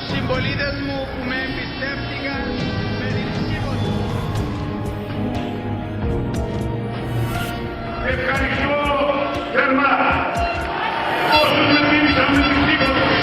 συμπολίτες μου που με εμπιστεύτηκαν με την σύμβολη. Ευχαριστώ θερμά όσους με μίλησαν με την σύμβολη.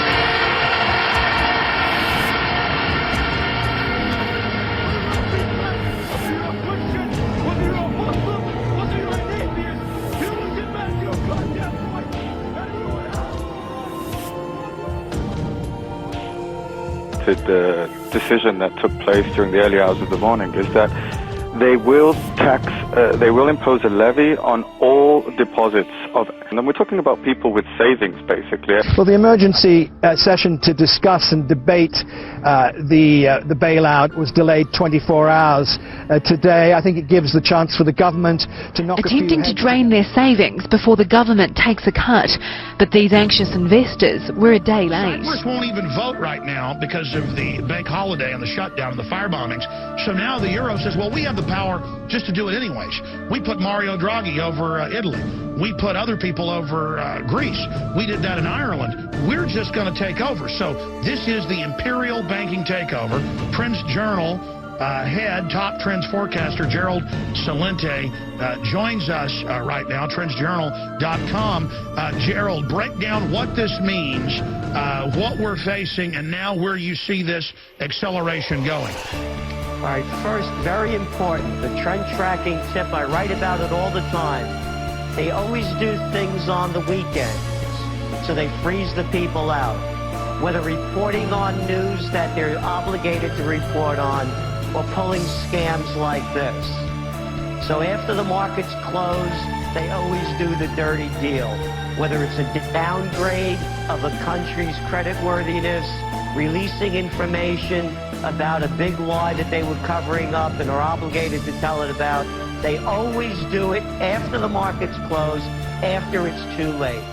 The decision that took place during the early hours of the morning is that they will they will impose a levy on all deposits of, and we're talking about people with savings, basically. Well, the emergency session to discuss and debate the bailout was delayed 24 hours today. I think it gives the chance for the government to knock attempting to drain their savings before the government takes a cut. But these anxious investors were a day late. Cyprus won't even vote right now because of the bank holiday and the shutdown and the fire bombings. So now the Euro says, well, we have the power just to do it anyways. We put Mario Draghi over Italy. We put other people over Greece. We did that in Ireland. We're just going to take over. So this is the imperial banking takeover. Prince Journal head, top trends forecaster, Gerald Celente, joins us right now, trendsjournal.com. Gerald, break down what this means, what we're facing, and now where you see this acceleration going. All right, first, very important, the trend tracking tip, I write about it all the time. They always do things on the weekends, so they freeze the people out, whether reporting on news that they're obligated to report on, or pulling scams like this. So after the markets close, they always do the dirty deal, whether it's a downgrade of a country's creditworthiness, releasing information about a big lie that they were covering up and are obligated to tell it about. They always do it after the markets close, after it's too late.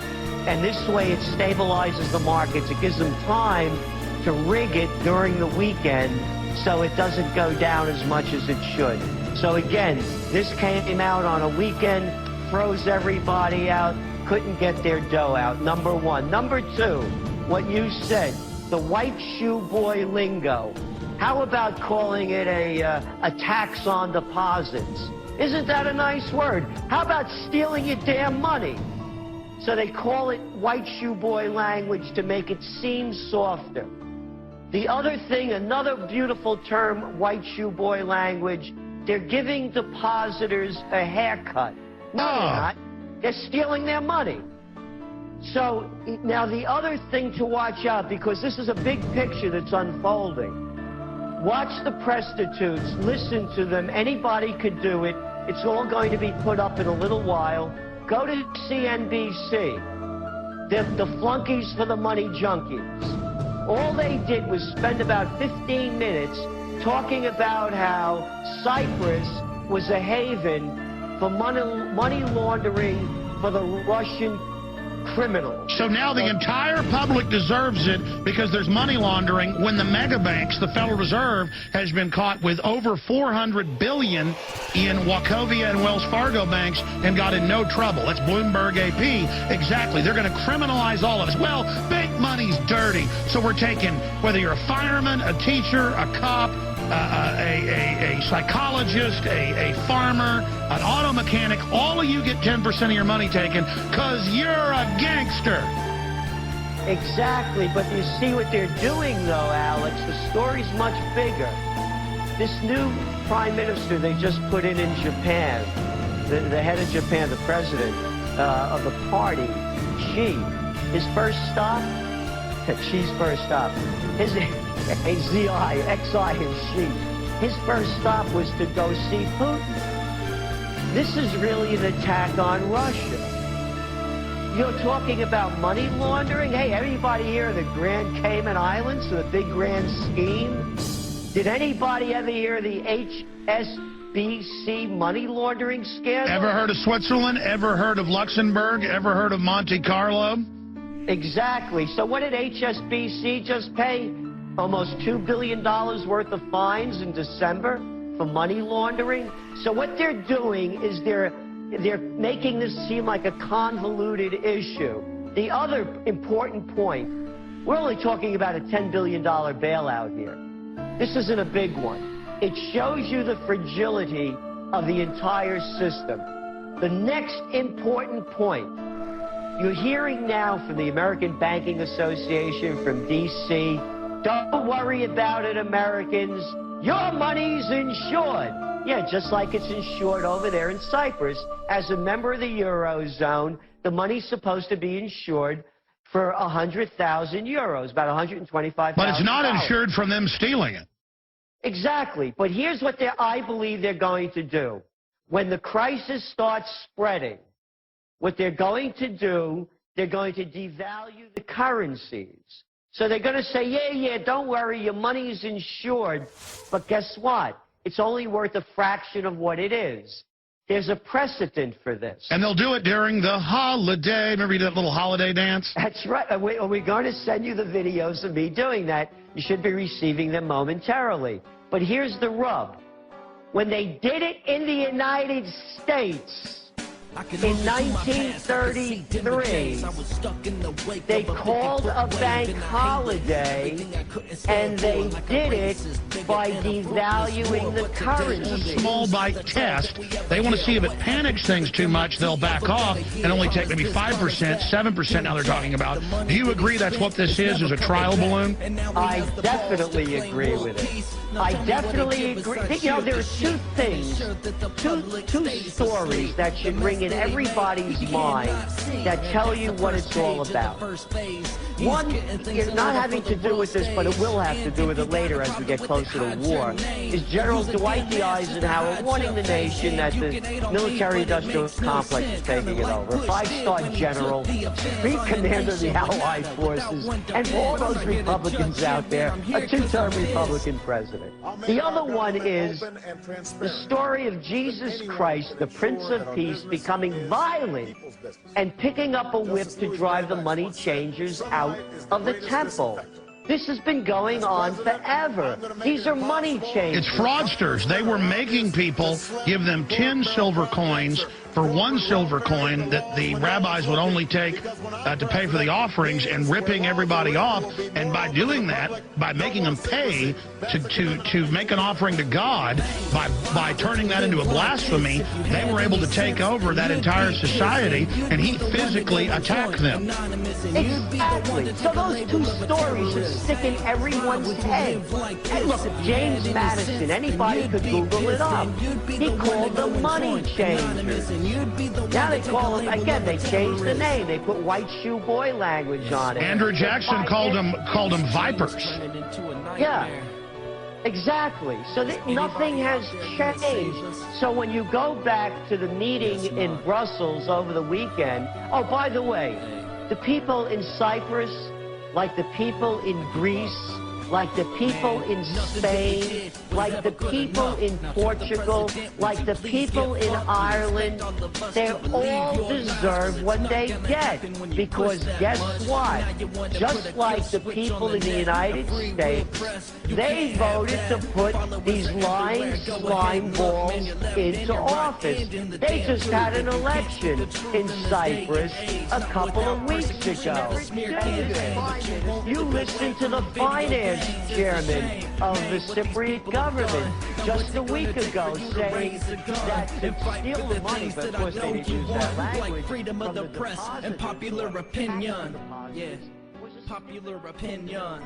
And this way it stabilizes the markets. It gives them time to rig it during the weekend so it doesn't go down as much as it should. So again, this came out on a weekend, froze everybody out, couldn't get their dough out, number one. Number two, what you said, the white shoe boy lingo. How about calling it a tax on deposits? Isn't that a nice word? How about stealing your damn money? So they call it white shoe boy language to make it seem softer. The other thing, another beautiful term, white shoe boy language, they're giving depositors a haircut. No, they're not. They're stealing their money. So now the other thing to watch out, because this is a big picture that's unfolding. Watch the prostitutes, listen to them, anybody could do it. It's all going to be put up in a little while. Go to CNBC. They're the flunkies for the money junkies. All they did was spend about 15 minutes talking about how Cyprus was a haven for money laundering for the Russian criminals. So now the entire public deserves it because there's money laundering when the mega banks, the Federal Reserve, has been caught with over $400 billion in Wachovia and Wells Fargo banks and got in no trouble. That's Bloomberg AP. Exactly. They're going to criminalize all of us. Well, bank money's dirty. So we're taking, whether you're a fireman, a teacher, a cop, a psychologist, a farmer, an auto mechanic, all of you get 10% of your money taken because you're a gangster. Exactly, but you see what they're doing, though, Alex. The story's much bigger. This new prime minister they just put in Japan, the head of Japan, the president of the party, his first stop, Xi's first stop, X-I is Xi. His first stop was to go see Putin. This is really an attack on Russia. You're talking about money laundering? Hey, everybody here in the Grand Cayman Islands, the big grand scheme? Did anybody ever hear the HSBC money laundering scandal? Ever heard of Switzerland? Ever heard of Luxembourg? Ever heard of Monte Carlo? Exactly. So what did HSBC just pay? Almost $2 billion worth of fines in December for money laundering. So what they're doing is they're making this seem like a convoluted issue. The other important point, We're only talking about a $10 billion bailout here. This isn't a big one. It shows you the fragility of the entire system. The next important point, you're hearing now from the American Banking Association, from D.C., don't worry about it, Americans. Your money's insured. Yeah, just like it's insured over there in Cyprus. As a member of the Eurozone, the money's supposed to be insured for 100,000 euros, about 125,000. But it's not insured from them stealing it. Exactly. But here's what I believe they're going to do. When the crisis starts spreading, what they're going to do, they're going to devalue the currencies. So they're going to say, yeah, don't worry, your money is insured. But guess what? It's only worth a fraction of what it is. There's a precedent for this. And they'll do it during the holiday. Remember you did that little holiday dance? That's right. We're going to send you the videos of me doing that. You should be receiving them momentarily. But here's the rub. When they did it in the United States in 1933, they called a bank holiday, and they did it by devaluing the currency. Small bite test. They want to see if it panics things too much, they'll back off and only take maybe 5%, 7% now they're talking about. Do you agree that's what this is a trial balloon? I definitely agree with it. I definitely agree. You know, there are two things, two stories that should ring in everybody's mind that tell you what it's all about. One is not having to do with this, but it will have to do with it later as we get closer to war, is General Dwight D. Eisenhower warning the nation that the military-industrial complex is taking it over. A five-star general, supreme commander of the Allied forces, and for all those Republicans out there, a two-term Republican president. The other one is the story of Jesus Christ, the Prince of Peace, becoming violent and picking up a whip to drive the money changers out of the temple. This has been going on forever. These are money changers. It's fraudsters. They were making people give them 10 silver coins for 1 silver coin that the rabbis would only take to pay for the offerings, and ripping everybody off. And by doing that, by making them pay to make an offering to God, by turning that into a blasphemy, they were able to take over that entire society, and he physically attacked them. Exactly. So those two stories are sticking everyone's head. Hey, look, James Madison, anybody could Google it up. He called them money changers. Now they call them, again, they changed the name. They put white shoe boy language on it. Andrew Jackson called them vipers. Yeah, exactly. So that nothing has changed. So when you go back to the meeting in Brussels over the weekend, oh, by the way, the people in Cyprus, like the people in Greece, like the people in Spain, like the people in Portugal, like the people in Ireland, they all deserve what they get. Because guess what? Just like the people in the United States, they voted to put these lying slime balls into office. They just had an election in Cyprus a couple of weeks ago. You listen to the finance chairman of the Cypriot government just a week ago saying that to steal the money, but of course they didn't use that language, freedom of the press and popular opinion. Yeah, popular opinion.